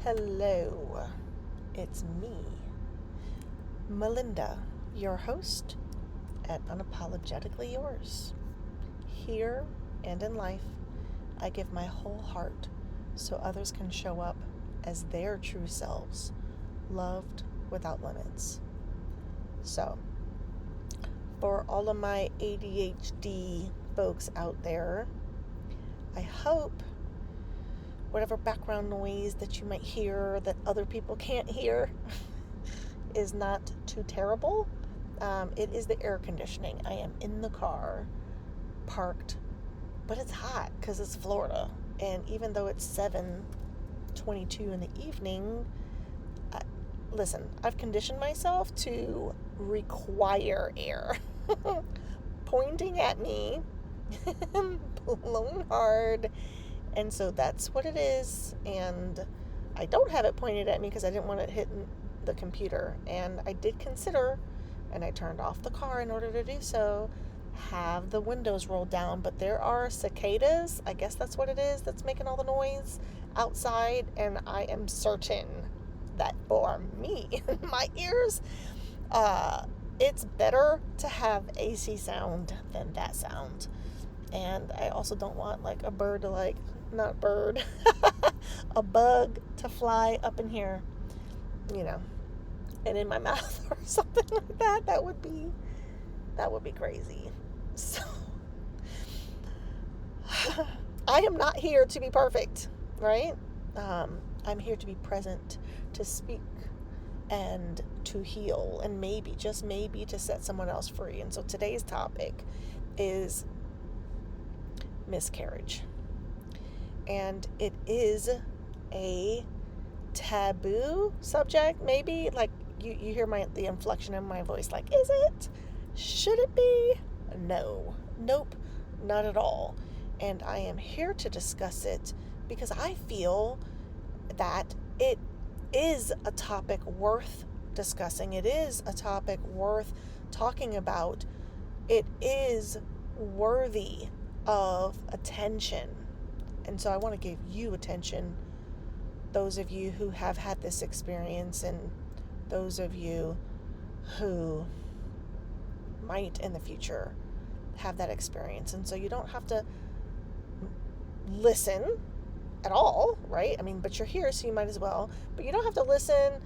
Hello, it's me, Melinda, your host at Unapologetically Yours. Here and in life, I give my whole heart so others can show up as their true selves, loved without limits. So, for all of my ADHD folks out there, I hope whatever background noise that you might hear that other people can't hear is not too terrible. It is the air conditioning. I am in the car, parked, but it's hot because it's Florida. And even though it's 7:22 in the evening, listen, I've conditioned myself to require air pointing at me, blowing hard. And so that's what it is. And I don't have it pointed at me because I didn't want it hitting the computer. And I did consider, and I turned off the car in order to do so, have the windows rolled down. But there are cicadas, I guess that's what it is, that's making all the noise outside. And I am certain that for me, in my ears, it's better to have AC sound than that sound. And I also don't want like a bird to not bird, a bug to fly up in here, and in my mouth or something like that. That would be crazy. So I am not here to be perfect, right? I'm here to be present, to speak, and to heal, and maybe, just maybe, to set someone else free. And so today's topic is miscarriage. And it is a taboo subject, maybe. Like you hear the inflection in my voice, like, is it? Should it be? No. Nope, not at all. And I am here to discuss it because I feel that it is a topic worth discussing. It is a topic worth talking about. It is worthy of attention. And so I want to give you attention, those of you who have had this experience and those of you who might in the future have that experience. And so you don't have to listen at all, right? I mean, but you're here, so you might as well. But you don't have to listen,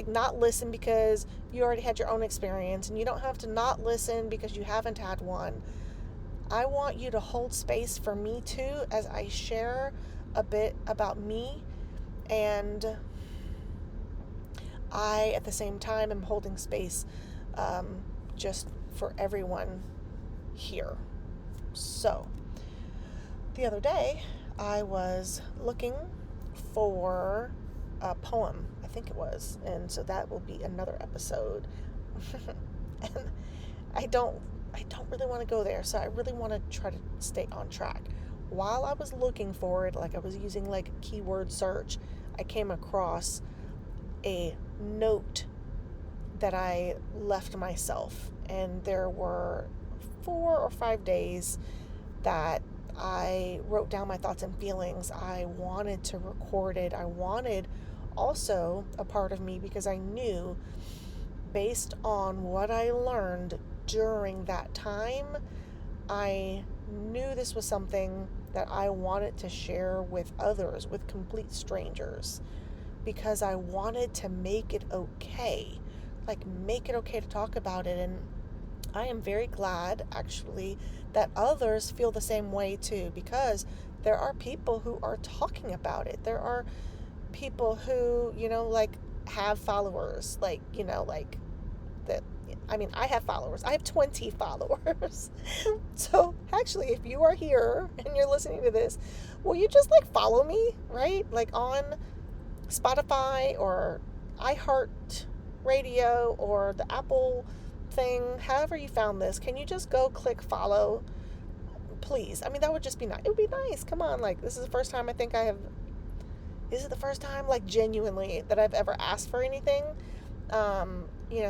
not listen because you already had your own experience, and you don't have to not listen because you haven't had one. I want you to hold space for me too as I share a bit about me, and I at the same time am holding space just for everyone here. So the other day I was looking for a poem, I think it was, and so that will be another episode. And I don't really want to go there, so I really want to try to stay on track. While I was looking for it, I was using keyword search, I came across a note that I left myself, and there were 4 or 5 days that I wrote down my thoughts and feelings. I wanted to record it. I wanted also a part of me, because I knew, based on what I learned during that time, I knew this was something that I wanted to share with others, with complete strangers, because I wanted to make it okay. Make it okay to talk about it. And I am very glad, actually, that others feel the same way too, because there are people who are talking about it. There are people who, have followers, that. I mean, I have followers. I have 20 followers. So actually, if you are here and you're listening to this, will you just follow me, right? On Spotify or iHeartRadio or the Apple thing, however you found this, can you just go click follow, please? I mean, that would just be nice. It would be nice. Come on, this is the first time is it the first time, genuinely, that I've ever asked for anything?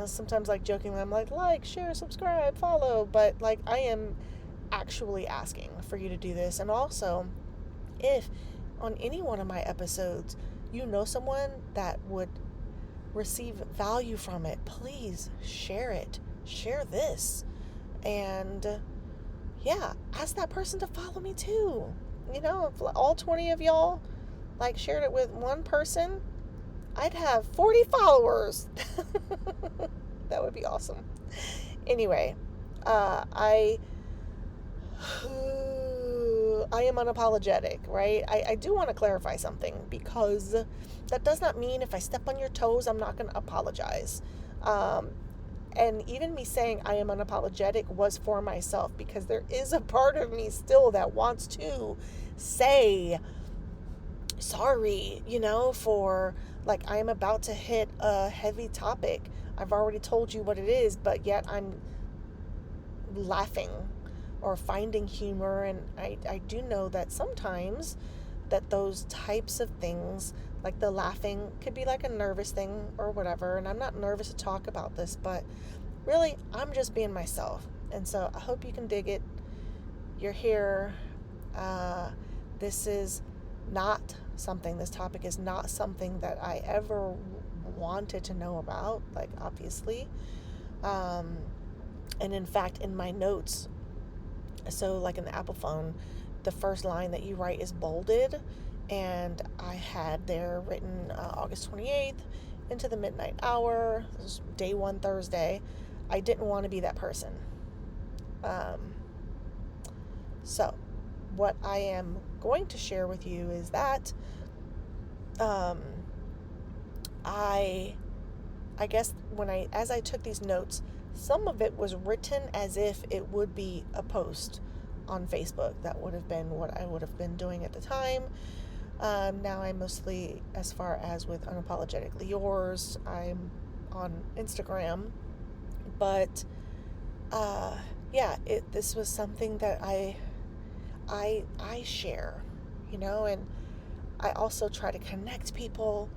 Sometimes jokingly, I'm like, share, subscribe, follow, but I am actually asking for you to do this. And also, if on any one of my episodes you know someone that would receive value from it, please share it. Share this. And yeah, ask that person to follow me too. If all 20 of y'all shared it with one person, I'd have 40 followers. That would be awesome. Anyway, I am unapologetic, right? I do want to clarify something, because that does not mean if I step on your toes, I'm not going to apologize. And even me saying I am unapologetic was for myself, because there is a part of me still that wants to say sorry, for I am about to hit a heavy topic. I've already told you what it is, but yet I'm laughing or finding humor. And I do know that sometimes that those types of things, like the laughing, could be like a nervous thing or whatever. And I'm not nervous to talk about this, but really, I'm just being myself. And so I hope you can dig it. You're here. This topic is not something that I ever wanted to know about, obviously. And in fact, in my notes, so in the Apple phone, the first line that you write is bolded, and I had there written August 28th into the midnight hour. This is day 1 Thursday. I didn't want to be that person. So what I am going to share with you is that I guess as I took these notes, some of it was written as if it would be a post on Facebook. That would have been what I would have been doing at the time. Now I'm mostly, as far as with Unapologetically Yours, I'm on Instagram. But this was something that I share, and I also try to connect people.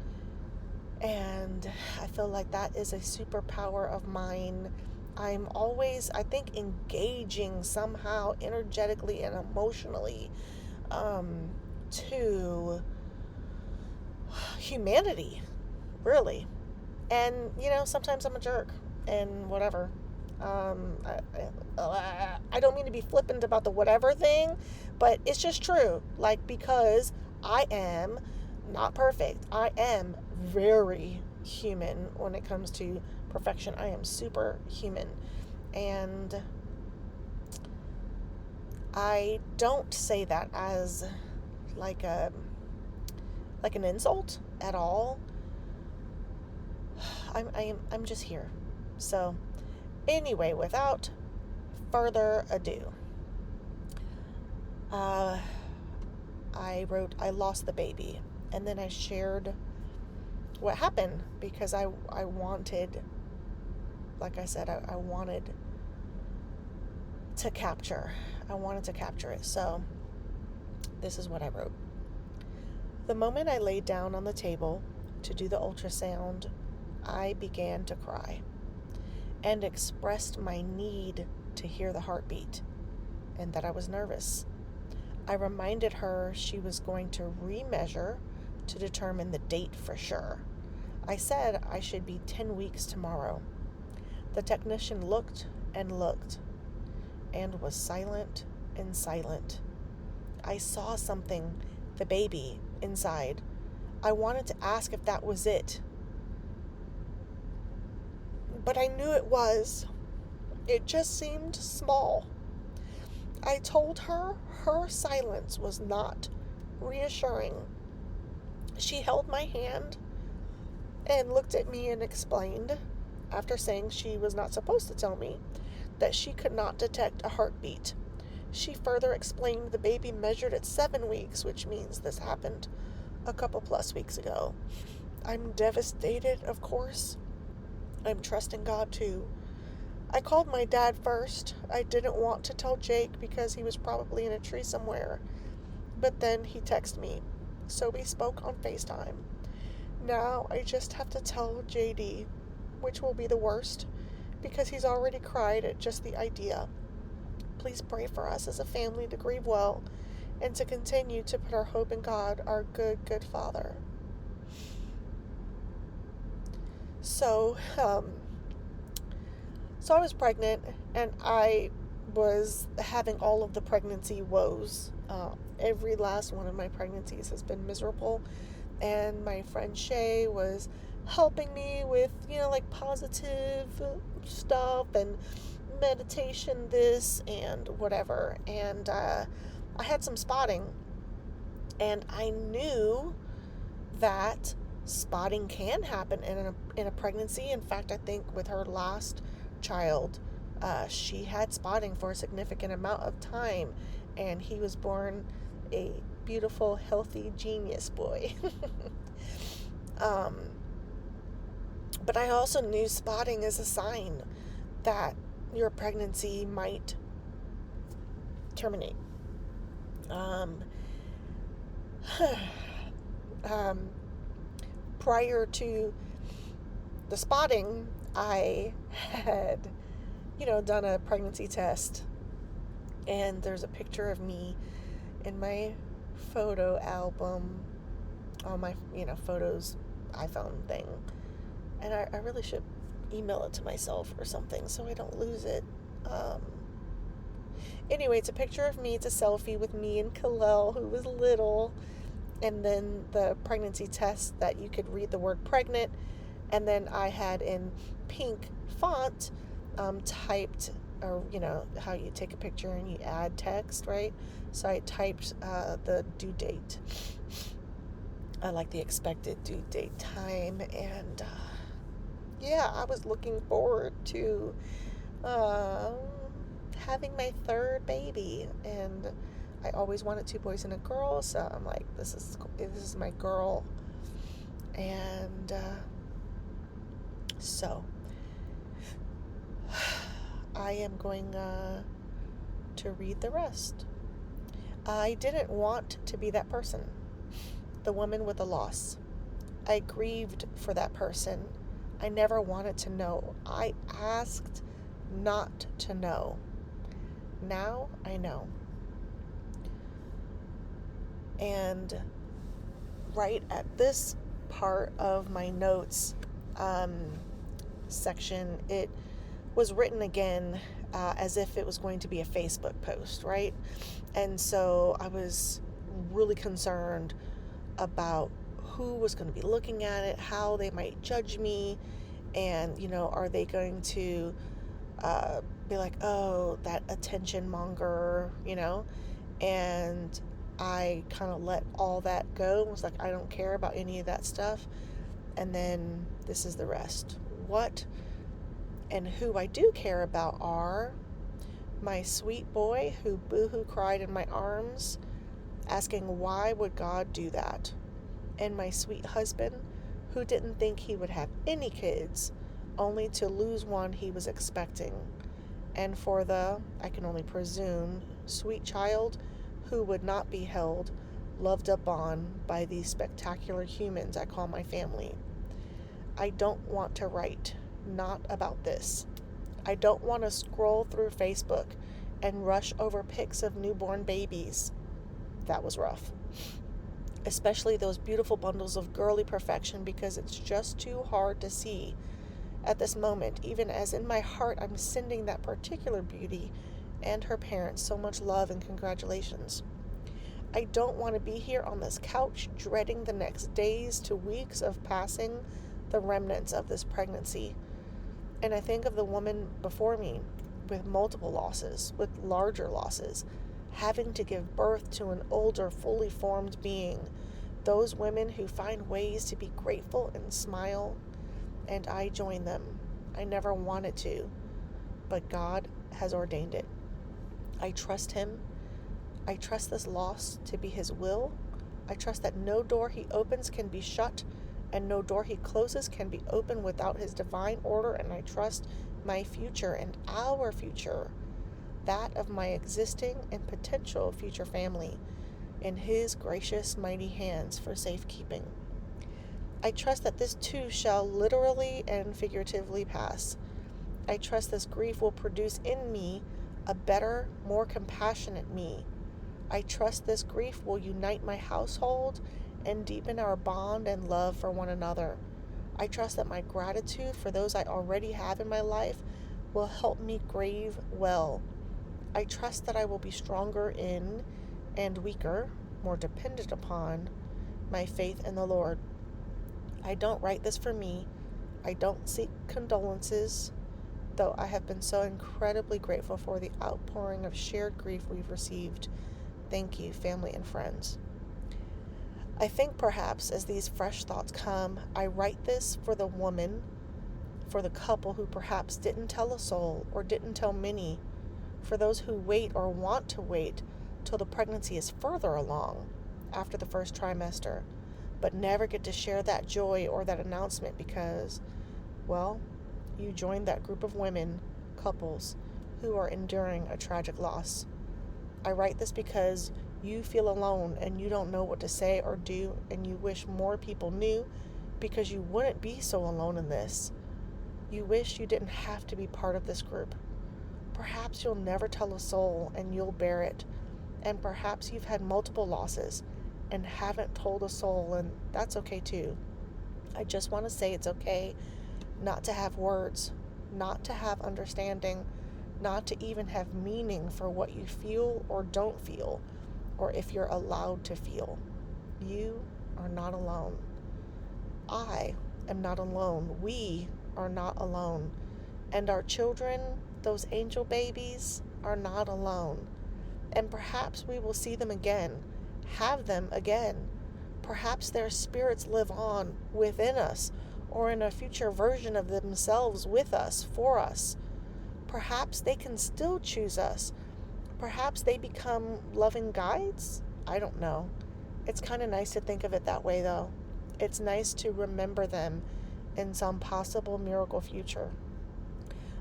And I feel like that is a superpower of mine. I'm always, I think, engaging somehow energetically and emotionally to humanity, really. And, sometimes I'm a jerk and whatever. I don't mean to be flippant about the whatever thing, but it's just true. Because I am not perfect. I am very human when it comes to perfection. I am super human. And I don't say that as an insult at all. I'm just here. So anyway, without further ado, I wrote, I lost the baby. And then I shared what happened, because I wanted, like I said, I wanted to capture it. So this is what I wrote. The moment I laid down on the table to do the ultrasound, I began to cry and expressed my need to hear the heartbeat and that I was nervous. I reminded her she was going to remeasure to determine the date for sure. I said I should be 10 weeks tomorrow. The technician looked and was silent and silent. I saw something, the baby, inside. I wanted to ask if that was it, but I knew it was. It just seemed small. I told her her silence was not reassuring. She held my hand and looked at me and explained, after saying she was not supposed to tell me, that she could not detect a heartbeat. She further explained the baby measured at 7 weeks, which means this happened a couple plus weeks ago. I'm devastated, of course. I'm trusting God too. I called my dad first. I didn't want to tell Jake because he was probably in a tree somewhere. But then he texted me, so we spoke on FaceTime. Now I just have to tell JD, which will be the worst, because he's already cried at just the idea. Please pray for us as a family to grieve well and to continue to put our hope in God, our good, good Father. So I was pregnant, and I was having all of the pregnancy woes. Every last one of my pregnancies has been miserable, and my friend Shay was helping me with, like positive stuff and meditation, this and whatever. And I had some spotting, and I knew that spotting can happen in a pregnancy. In fact, I think with her last child, she had spotting for a significant amount of time, and he was born a beautiful, healthy genius boy. But I also knew spotting is a sign that your pregnancy might terminate. Prior to the spotting, I had, done a pregnancy test, and there's a picture of me in my photo album on my, photos iPhone thing, and I really should email it to myself or something so I don't lose it. Anyway, it's a picture of me. It's a selfie with me and Kalel, who was little, and then the pregnancy test that you could read the word pregnant, and then I had in pink font typed, or how you take a picture and you add text, right? So I typed the due date, like the expected due date time, and I was looking forward to having my third baby, and I always wanted 2 boys and a girl, so I'm like, this is my girl. And so I am going to read the rest. I didn't want to be that person, the woman with the loss. I grieved for that person. I never wanted to know. I asked not to know. Now I know. And right at this part of my notes section, it was written again as if it was going to be a Facebook post, right? And so I was really concerned about who was going to be looking at it, how they might judge me, and, are they going to be like, oh, that attention monger, and I kind of let all that go. It was like, I don't care about any of that stuff. And then this is the rest. What and who I do care about are my sweet boy who boo-hoo cried in my arms, asking why would God do that, and my sweet husband who didn't think he would have any kids, only to lose one he was expecting, and for the, I can only presume, sweet child who would not be held, loved up on by these spectacular humans I call my family. I don't want to write, not about this. I don't want to scroll through Facebook and rush over pics of newborn babies. That was rough. Especially those beautiful bundles of girly perfection, because it's just too hard to see at this moment, even as in my heart I'm sending that particular beauty and her parents so much love and congratulations. I don't want to be here on this couch dreading the next days to weeks of passing the remnants of this pregnancy. And I think of the woman before me with multiple losses, with larger losses, having to give birth to an older, fully formed being. Those women who find ways to be grateful and smile, and I join them. I never wanted to, but God has ordained it. I trust Him. I trust this loss to be His will. I trust that no door He opens can be shut, and no door He closes can be opened without His divine order, and I trust my future and our future, that of my existing and potential future family, in His gracious, mighty hands for safekeeping. I trust that this too shall literally and figuratively pass. I trust this grief will produce in me a better, more compassionate me. I trust this grief will unite my household and deepen our bond and love for one another. I trust that my gratitude for those I already have in my life will help me grieve well. I trust that I will be stronger in and weaker, more dependent upon my faith in the Lord. I don't write this for me. I don't seek condolences, though I have been so incredibly grateful for the outpouring of shared grief we've received. Thank you, family and friends. I think perhaps as these fresh thoughts come, I write this for the woman, for the couple who perhaps didn't tell a soul or didn't tell many, for those who wait or want to wait till the pregnancy is further along after the first trimester, but never get to share that joy or that announcement because, well, you joined that group of women, couples, who are enduring a tragic loss. I write this because you feel alone and you don't know what to say or do, and you wish more people knew because you wouldn't be so alone in this. You wish you didn't have to be part of this group. Perhaps you'll never tell a soul and you'll bear it. And perhaps you've had multiple losses and haven't told a soul, and that's okay too. I just want to say it's okay not to have words, not to have understanding, not to even have meaning for what you feel or don't feel, or if you're allowed to feel. You are not alone. I am not alone. We are not alone. And our children, those angel babies, are not alone. And perhaps we will see them again, have them again. Perhaps their spirits live on within us, or in a future version of themselves with us, for us. Perhaps they can still choose us. Perhaps they become loving guides? I don't know. It's kind of nice to think of it that way, though. It's nice to remember them in some possible miracle future.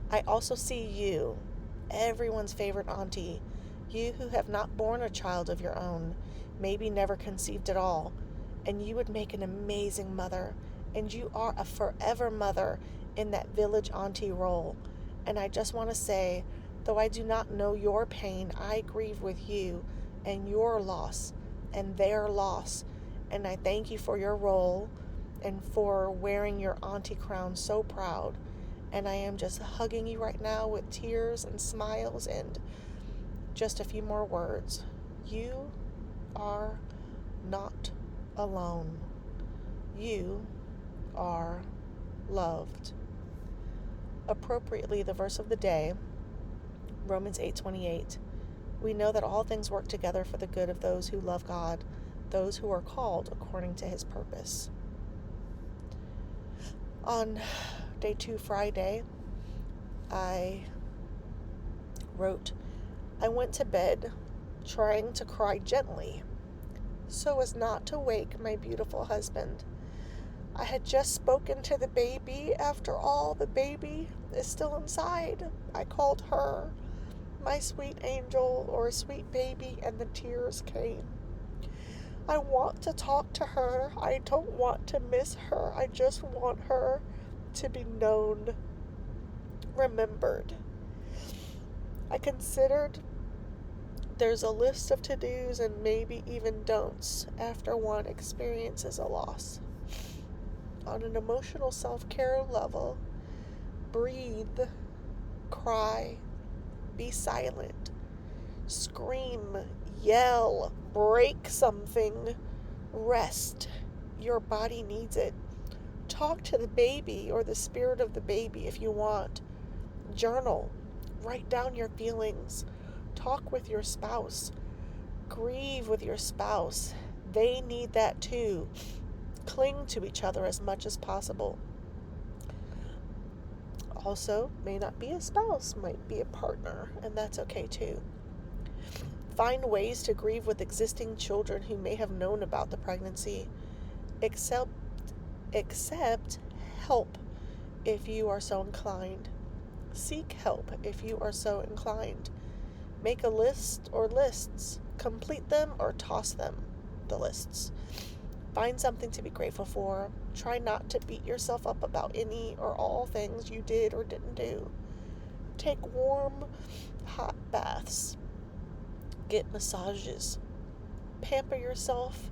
I also see you, everyone's favorite auntie, you who have not borne a child of your own, maybe never conceived at all, and you would make an amazing mother, and you are a forever mother in that village auntie role. And I just want to say, though I do not know your pain, I grieve with you and your loss and their loss, and I thank you for your role and for wearing your auntie crown so proud. And I am just hugging you right now with tears and smiles and just a few more words. You are not alone. You are loved. Appropriately, the verse of the day, Romans 8:28. We know that all things work together for the good of those who love God, those who are called according to his purpose. On day 2, Friday, I wrote, I went to bed trying to cry gently so as not to wake my beautiful husband. I had just spoken to the baby. After all, the baby is still inside. I called her my sweet angel or sweet baby, and the tears came. I want to talk to her. I don't want to miss her. I just want her to be known, remembered. I considered there's a list of to-dos and maybe even don'ts after one experiences a loss. On an emotional self-care level, breathe, cry, be silent, scream, yell, break something, rest. Your body needs it. Talk to the baby or the spirit of the baby if you want. Journal. Write down your feelings. Talk with your spouse. Grieve with your spouse. They need that too. Cling to each other as much as possible. Also, may not be a spouse, might be a partner, and that's okay too. Find ways to grieve with existing children who may have known about the pregnancy. Accept help if you are so inclined. Seek help if you are so inclined. Make a list or lists. Complete them or toss them, the lists. Find something to be grateful for. Try not to beat yourself up about any or all things you did or didn't do. Take warm, hot baths. Get massages. Pamper yourself.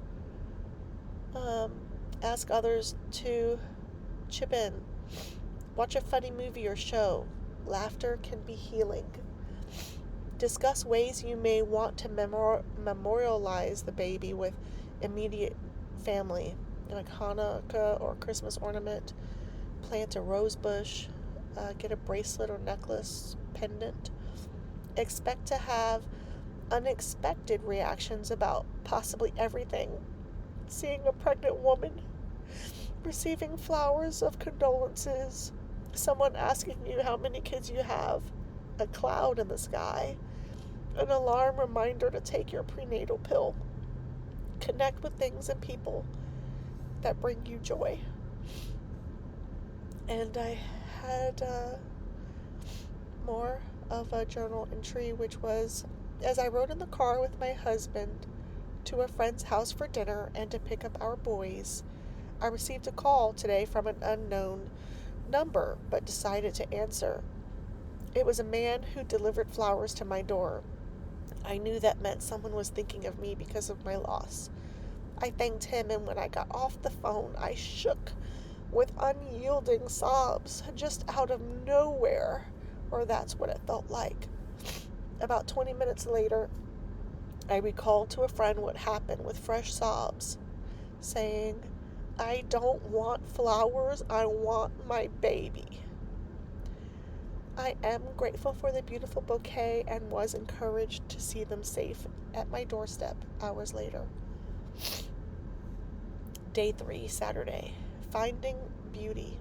Ask others to Chip in. Watch a funny movie or show. Laughter can be healing. Discuss ways you may want to memorialize the baby with immediate family, like Hanukkah or Christmas ornament. Plant a rose bush. Get a bracelet or necklace, pendant. Expect to have unexpected reactions about possibly everything. Seeing a pregnant woman, receiving flowers of condolences, someone asking you how many kids you have, a cloud in the sky, an alarm reminder to take your prenatal pill. Connect with things and people that bring you joy. And I had more of a journal entry, which was, as I rode in the car with my husband to a friend's house for dinner and to pick up our boys, I received a call today from an unknown number, but decided to answer. It was a man who delivered flowers to my door. I knew that meant someone was thinking of me because of my loss. I thanked him, and when I got off the phone, I shook with unyielding sobs just out of nowhere, or that's what it felt like. About 20 minutes later, I recalled to a friend what happened with fresh sobs, saying, I don't want flowers, I want my baby. I am grateful for the beautiful bouquet and was encouraged to see them safe at my doorstep hours later. Day 3, Saturday. Finding beauty.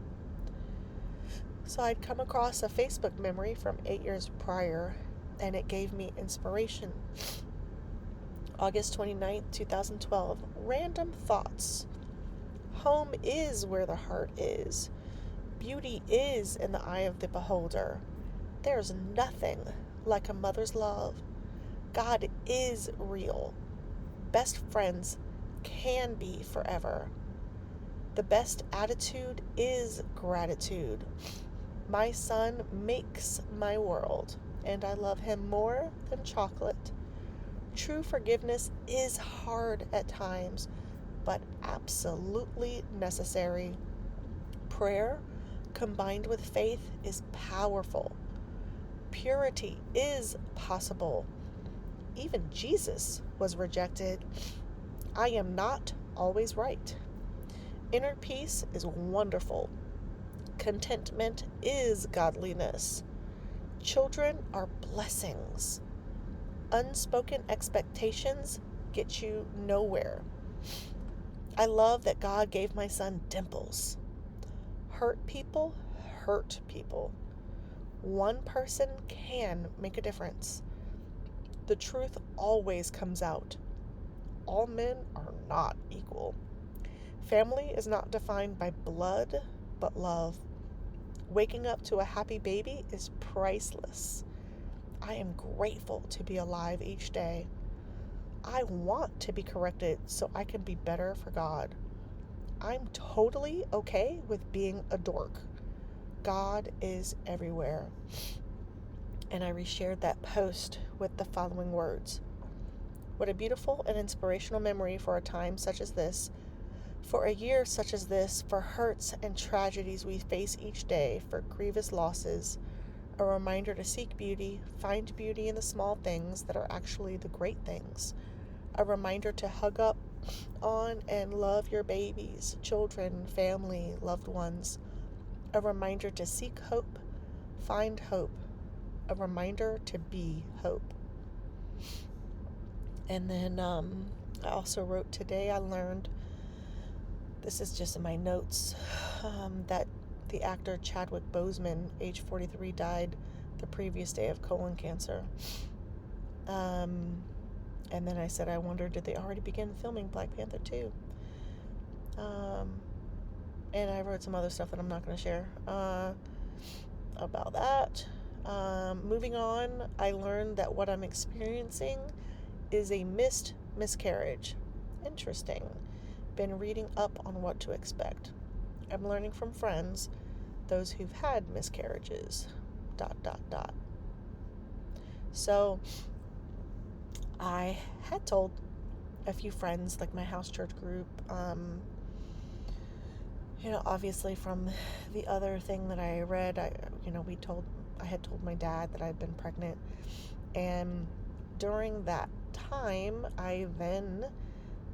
So I'd come across a Facebook memory from 8 years prior, and it gave me inspiration. August 29th, 2012. Random thoughts. Home is where the heart is. Beauty is in the eye of the beholder. There's nothing like a mother's love. God is real. Best friends can be forever. The best attitude is gratitude. My son makes my world, and I love him more than chocolate. True forgiveness is hard at times, but absolutely necessary. Prayer combined with faith is powerful. Purity is possible. Even Jesus was rejected. I am not always right. Inner peace is wonderful. Contentment is godliness. Children are blessings. Unspoken expectations get you nowhere. I love that God gave my son dimples. Hurt people hurt people. One person can make a difference. The truth always comes out. All men are not equal. Family is not defined by blood, but love. Waking up to a happy baby is priceless. I am grateful to be alive each day. I want to be corrected so I can be better for God. I'm totally okay with being a dork. God is everywhere. And I reshared that post with the following words. What a beautiful and inspirational memory for a time such as this, for a year such as this, for hurts and tragedies we face each day, for grievous losses, a reminder to seek beauty, find beauty in the small things that are actually the great things, a reminder to hug up on and love your babies, children, family, loved ones, a reminder to seek hope, find hope, a reminder to be hope. And then I also wrote, today I learned, this is just in my notes, that the actor Chadwick Boseman, age 43, died the previous day of colon cancer. And then I said, I wonder, did they already begin filming Black Panther 2? And I wrote some other stuff that I'm not going to share about that. Moving on, I learned that what I'm experiencing is a miscarriage. Interesting. Been reading up on what to expect. I'm learning from friends, those who've had miscarriages, ... So I had told a few friends, like my house church group, Obviously from the other thing that I read, I had told my dad that I'd been pregnant. And during that time, I then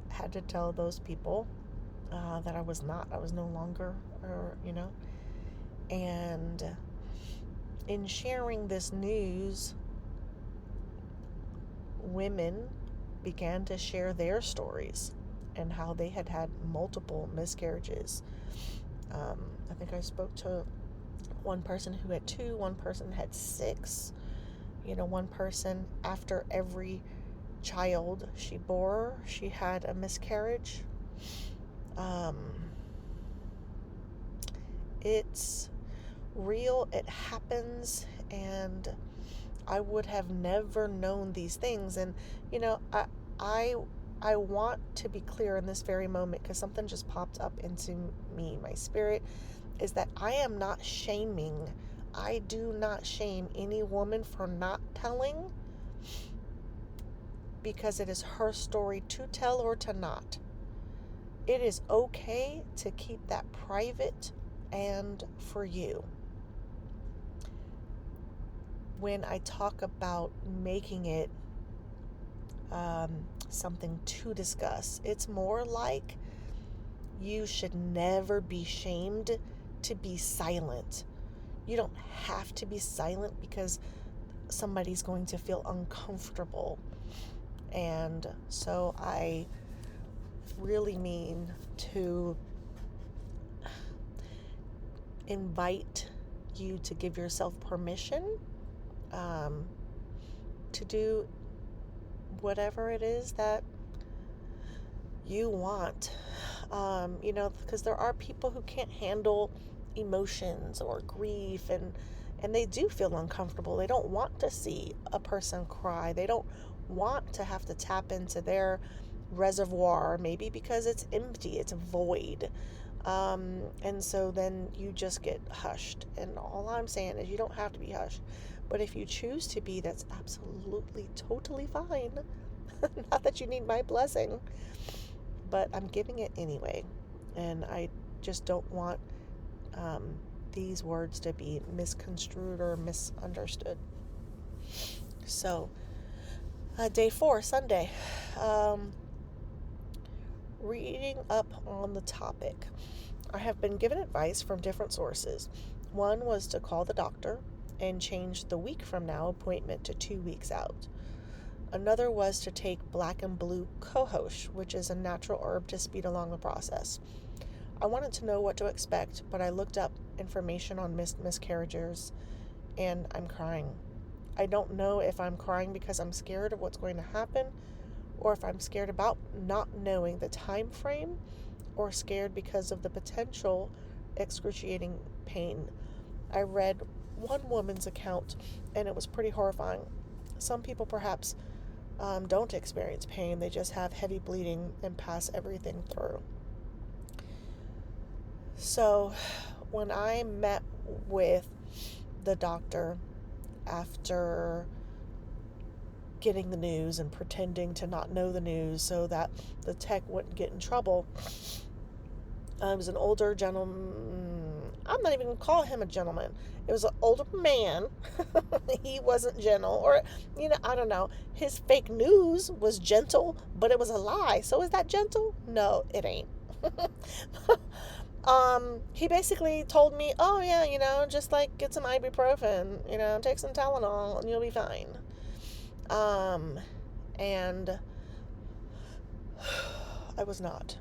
had to tell those people that I was no longer, and in sharing this news, women began to share their stories and how they had had multiple miscarriages. I think I spoke to one person who had 2, one person had 6. One person, after every child she bore, she had a miscarriage. It's real, it happens, and I would have never known these things. And I want to be clear in this very moment, because something just popped up into me, my spirit, is that I am not shaming. I do not shame any woman for not telling, because it is her story to tell or to not. It is okay to keep that private and for you. When I talk about making it something to discuss, it's more like you should never be shamed to be silent. You don't have to be silent because somebody's going to feel uncomfortable. And so I really mean to invite you to give yourself permission to do whatever it is that you want. Because there are people who can't handle emotions or grief, and they do feel uncomfortable. They don't want to see a person cry. They don't want to have to tap into their reservoir, maybe because it's empty, it's void. And so then you just get hushed. And all I'm saying is you don't have to be hushed. But if you choose to be, that's absolutely, totally fine. Not that you need my blessing, but I'm giving it anyway. And I just don't want these words to be misconstrued or misunderstood. So, day 4, Sunday. Reading up on the topic. I have been given advice from different sources. One was to call the doctor and change the week from now appointment to 2 weeks out. Another was to take black and blue cohosh, which is a natural herb to speed along the process. I wanted to know what to expect, but I looked up information on miscarriages, and I'm crying. I don't know if I'm crying because I'm scared of what's going to happen, or if I'm scared about not knowing the time frame, or scared because of the potential excruciating pain. I read one woman's account, and it was pretty horrifying. Some people perhaps don't experience pain. They just have heavy bleeding and pass everything through. So when I met with the doctor after getting the news and pretending to not know the news so that the tech wouldn't get in trouble, it was an older gentleman. I'm not even going to call him a gentleman. It was an older man. He wasn't gentle, or, I don't know. His fake news was gentle, but it was a lie. So is that gentle? No, it ain't. He basically told me, oh yeah, just like get some ibuprofen, take some Tylenol and you'll be fine. And I was not.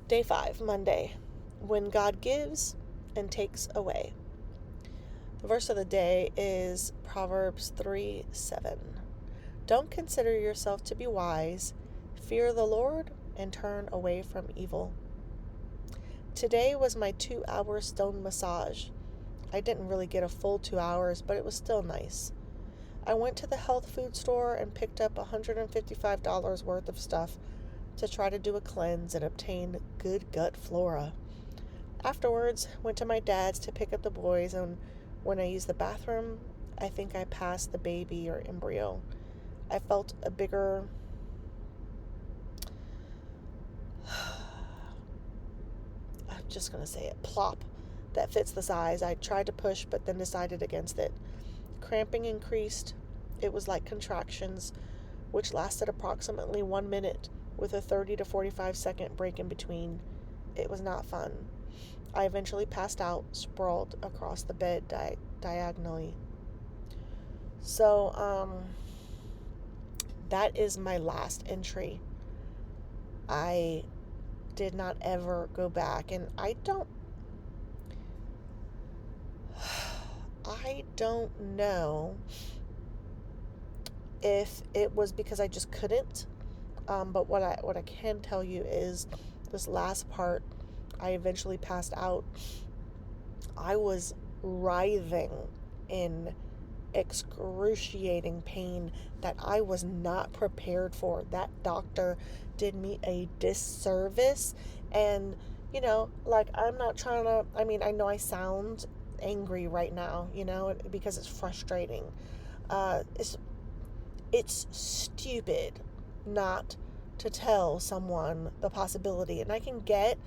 Day 5, Monday. When God gives and takes away. The verse of the day is Proverbs 3:7. Don't consider yourself to be wise. Fear the Lord and turn away from evil. Today was my 2-hour stone massage. I didn't really get a full 2 hours, but it was still nice. I went to the health food store and picked up $155 worth of stuff to try to do a cleanse and obtain good gut flora. Afterwards, went to my dad's to pick up the boys, and when I used the bathroom, I think I passed the baby or embryo. I felt a bigger just going to say it, plop, that fits the size. I tried to push, but then decided against it. Cramping increased. It was like contractions, which lasted approximately 1 minute with a 30 to 45 second break in between. It was not fun. I eventually passed out, sprawled across the bed diagonally. So, that is my last entry. I did not ever go back, and I don't know if it was because I just couldn't. But what I can tell you is this last part, I eventually passed out. I was writhing in excruciating pain that I was not prepared for. That doctor did me a disservice. And, I'm not trying to, I know I sound angry right now, because it's frustrating. It's stupid not to tell someone the possibility. And I can get,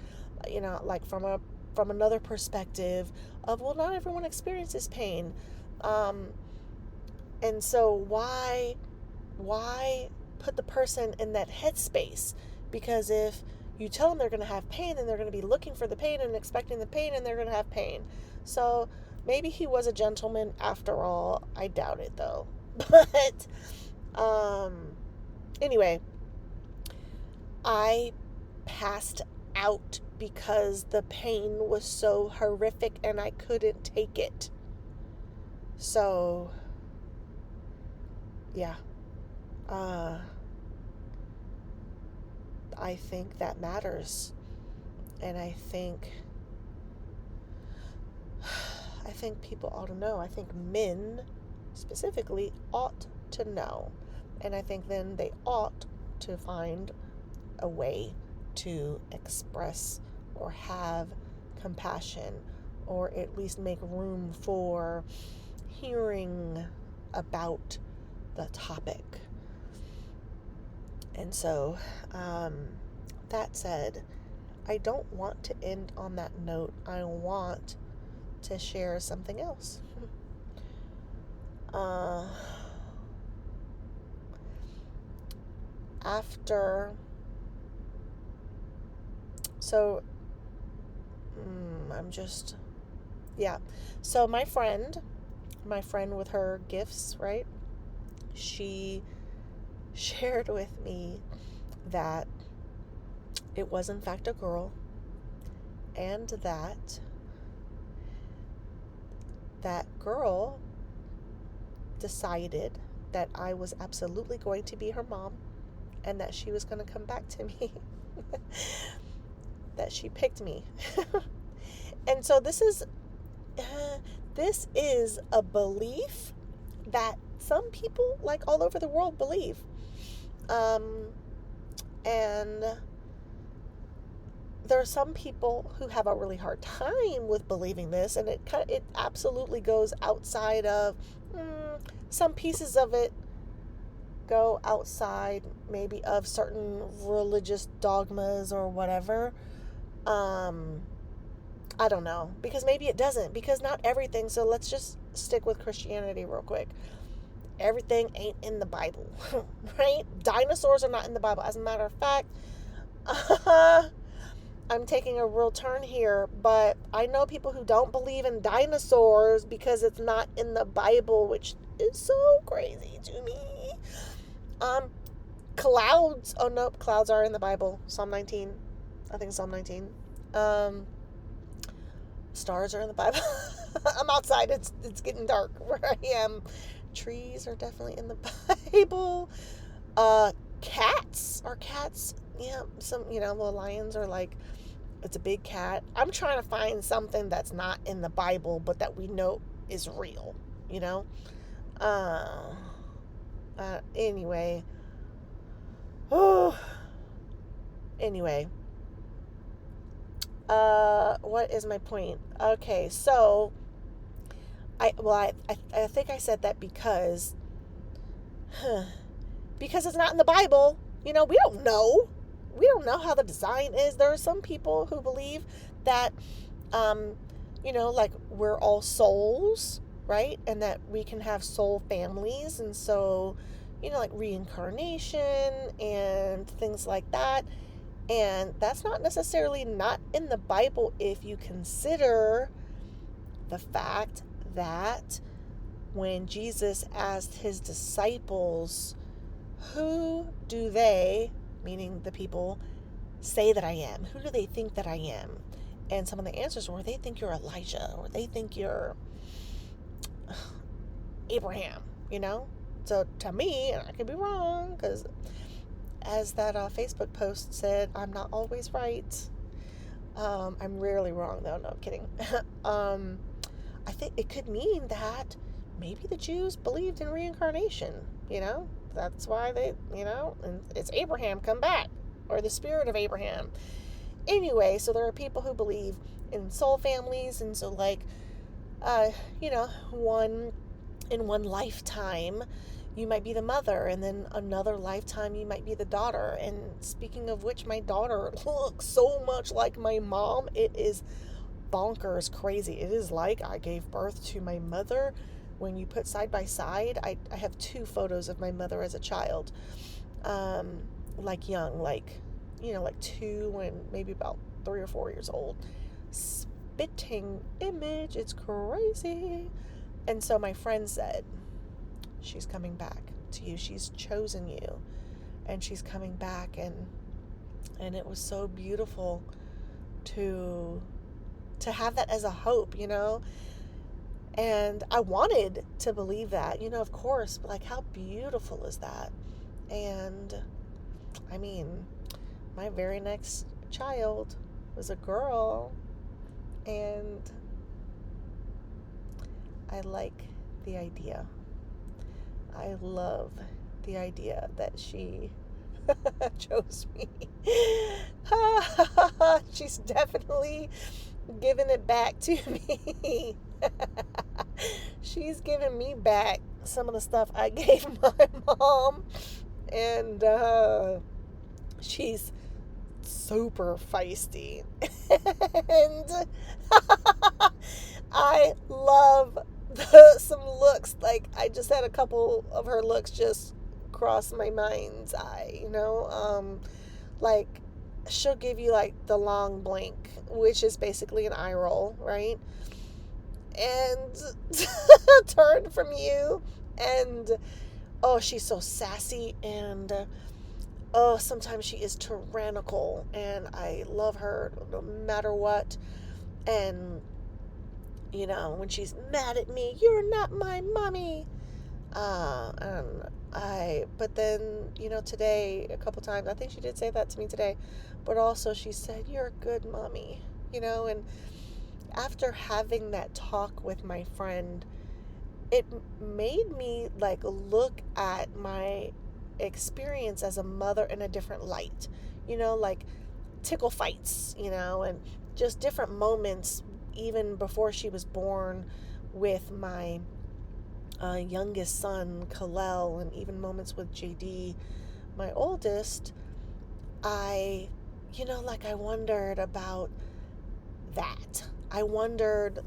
from another perspective of, well, not everyone experiences pain. And so why put the person in that headspace? Because if you tell them they're going to have pain, then they're going to be looking for the pain and expecting the pain, and they're going to have pain. So maybe he was a gentleman after all. I doubt it, though. But anyway, I passed out because the pain was so horrific and I couldn't take it. So, yeah. I think that matters. And I think people ought to know. I think men specifically ought to know. And I think then they ought to find a way to express or have compassion, or at least make room for hearing about the topic. And so, that said, I don't want to end on that note. I want to share something else. So my friend with her gifts, right? She shared with me that it was in fact a girl, and that girl decided that I was absolutely going to be her mom, and that she was going to come back to me. That she picked me. And so this is a belief that some people, like, all over the world believe. And there are some people who have a really hard time with believing this, and it absolutely goes outside of, some pieces of it go outside maybe of certain religious dogmas or whatever. I don't know, because maybe it doesn't, because not everything, so let's just stick with Christianity real quick. Everything ain't in the Bible, right? Dinosaurs are not in the Bible. As a matter of fact, I'm taking a real turn here, but I know people who don't believe in dinosaurs because it's not in the Bible, which is so crazy to me. Clouds. Oh, nope. Clouds are in the Bible. Psalm 19. I think Psalm 19. Stars are in the Bible. I'm outside. It's getting dark where I am. Trees are definitely in the Bible. Cats. Yeah, some, the lions are like, it's a big cat. I'm trying to find something that's not in the Bible, but that we know is real, Anyway. Oh. Anyway. What is my point? Okay, so I think I said that because it's not in the Bible. We don't know. we don't know how the design is. There are some people who believe that, like we're all souls, right? And that we can have soul families. And so, like reincarnation and things like that. And that's not necessarily not in the Bible if you consider the fact that when Jesus asked his disciples, who do they, meaning the people, say that I am? Who do they think that I am? And some of the answers were, they think you're Elijah, or they think you're Abraham, So to me, and I could be wrong, because as that Facebook post said, I'm not always right. I'm rarely wrong, though. No, I'm kidding. I think it could mean that maybe the Jews believed in reincarnation, That's why they, and it's Abraham, come back, or the spirit of Abraham. Anyway, so there are people who believe in soul families, and so one lifetime you might be the mother, and then another lifetime you might be the daughter. And speaking of which, my daughter looks so much like my mom. It is bonkers crazy. It is like I gave birth to my mother. When you put side by side, I have 2 photos of my mother as a child, young, like 2 and maybe about 3 or 4 years old. Spitting image. It's crazy. And so my friend said, she's coming back to you. She's chosen you, and she's coming back. And it was so beautiful to have that as a hope, And I wanted to believe that, of course, but how beautiful is that? And I mean, my very next child was a girl, and I like the idea. I love the idea that she chose me. She's definitely giving it back to me. She's giving me back some of the stuff I gave my mom. And she's super feisty. And I love some looks. I just had a couple of her looks just cross my mind's eye, she'll give you the long blink, which is basically an eye roll, right? And turn from you, and she's so sassy, and sometimes she is tyrannical, and I love her no matter what. And when she's mad at me, you're not my mommy. But then, today, a couple times, I think she did say that to me today, but also she said, you're a good mommy, and after having that talk with my friend, it made me look at my experience as a mother in a different light, tickle fights, and just different moments, even before she was born, with my youngest son, Kalel, and even moments with JD, my oldest. I wondered about that. I wondered,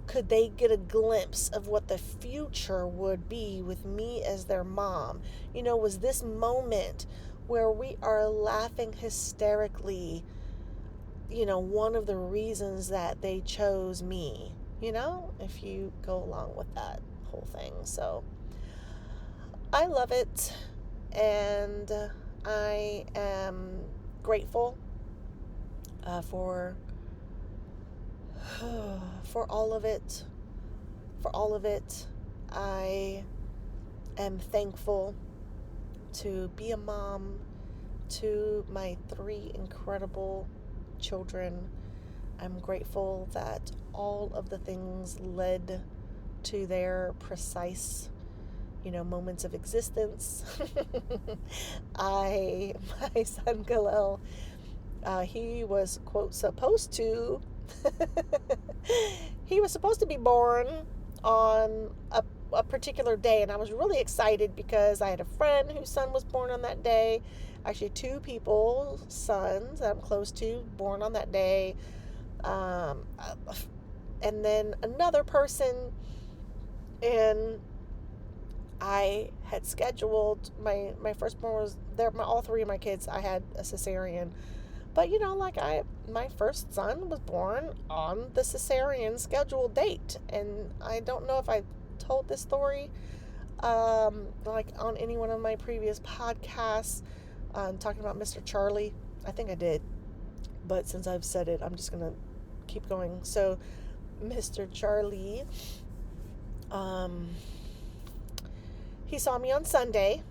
could they get a glimpse of what the future would be with me as their mom? Was this moment where we are laughing hysterically, one of the reasons that they chose me, if you go along with that whole thing. So I love it, and I am grateful for all of it. For all of it, I am thankful to be a mom to my 3 incredible children. I'm grateful that all of the things led to their precise, moments of existence. My son Galil, he was, quote, supposed to he was supposed to be born on a a particular day, and I was really excited because I had a friend whose son was born on that day. Actually, two people's sons that I'm close to born on that day. And then another person, and I had scheduled my firstborn was there. All three of my kids, I had a cesarean, but my first son was born on the cesarean scheduled date, and I don't know if I told this story, on any one of my previous podcasts, talking about Mr. Charlie. I think I did, but since I've said it, I'm just gonna keep going. So, Mr. Charlie, he saw me on Sunday,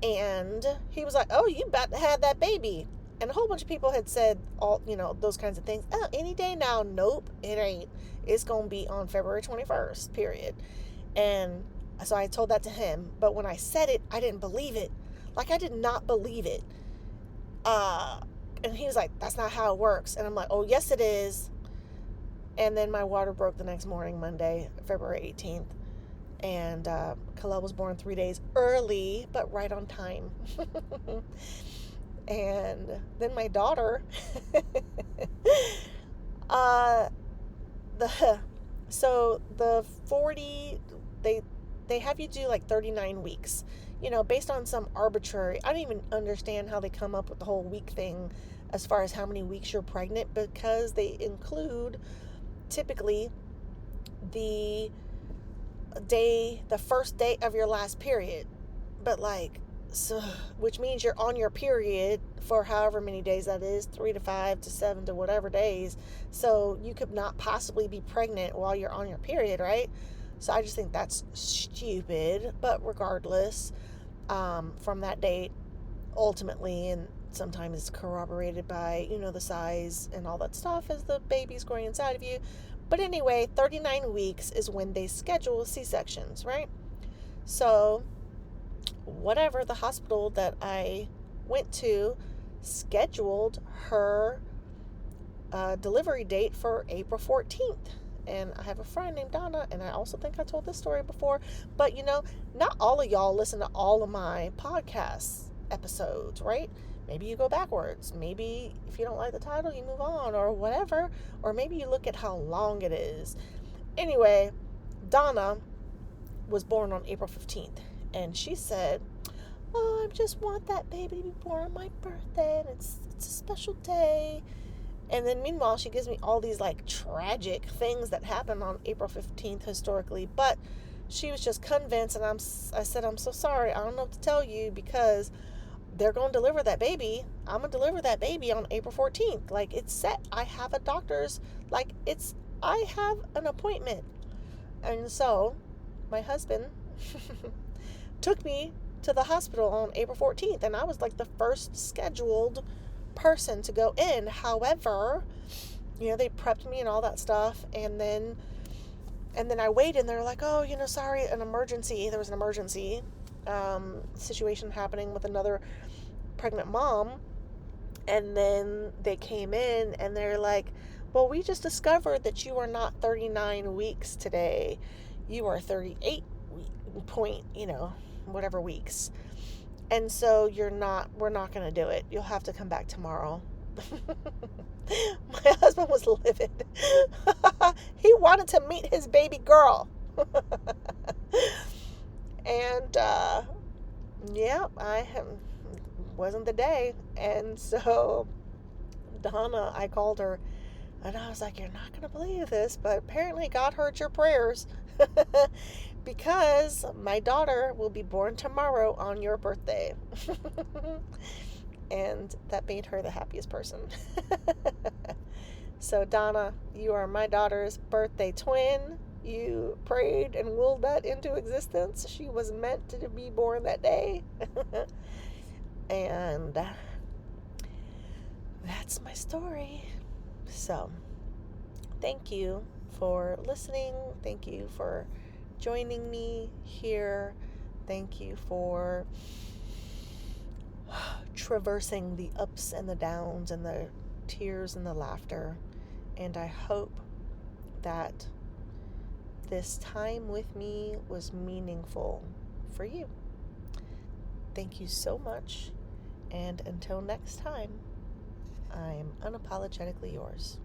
and he was like, "Oh, you about to have that baby." And a whole bunch of people had said those kinds of things. "Oh, any day now." Nope, it ain't. It's going to be on February 21st, period. And so I told that to him. But when I said it, I didn't believe it. Like, I did not believe it. And he was like, "That's not how it works." And I'm like, "Oh, yes, it is." And then my water broke the next morning, Monday, February 18th. And Kalel was born 3 days early, but right on time. And then my daughter, the 40, they have you do like 39 weeks, based on some arbitrary, I don't even understand how they come up with the whole week thing as far as how many weeks you're pregnant, because they include typically the first day of your last period, but which means you're on your period for however many days that is, 3 to 5 to 7 to whatever days. So you could not possibly be pregnant while you're on your period, right? So I just think that's stupid. But regardless, from that date, ultimately, and sometimes it's corroborated by, the size and all that stuff as the baby's growing inside of you. But anyway, 39 weeks is when they schedule C-sections, right? So whatever, the hospital that I went to scheduled her delivery date for April 14th. And I have a friend named Donna, and I also think I told this story before, but not all of y'all listen to all of my podcast episodes, right? Maybe you go backwards. Maybe if you don't like the title, you move on, or whatever. Or maybe you look at how long it is. Anyway, Donna was born on April 15th. And she said, "Oh, I just want that baby to be born on my birthday. And it's a special day." And then meanwhile, she gives me all these tragic things that happen on April 15th historically. But she was just convinced. And I said, "I'm so sorry. I don't know what to tell you, because they're going to deliver that baby. I'm going to deliver that baby on April 14th. It's set. I have a doctor's, I have an appointment." And so my husband took me to the hospital on April 14th. And I was the first scheduled person to go in. However, they prepped me and all that stuff. And then I waited, and they're like, "Oh, sorry, an emergency." There was an emergency situation happening with another pregnant mom. And then they came in, and they're like, "Well, we just discovered that you are not 39 weeks today. You are 38 whatever weeks. And so we're not going to do it. You'll have to come back tomorrow." My husband was livid. He wanted to meet his baby girl. And wasn't the day. And so Donna, I called her, and I was like, "You're not going to believe this, but apparently God heard your prayers." Because my daughter will be born tomorrow on your birthday. And that made her the happiest person. So Donna, you are my daughter's birthday twin. You prayed and willed that into existence. She was meant to be born that day. And that's my story. So thank you for listening. Thank you for joining me here. Thank you for traversing the ups and the downs and the tears and the laughter. And I hope that this time with me was meaningful for you. Thank you so much, and until next time, I'm unapologetically yours.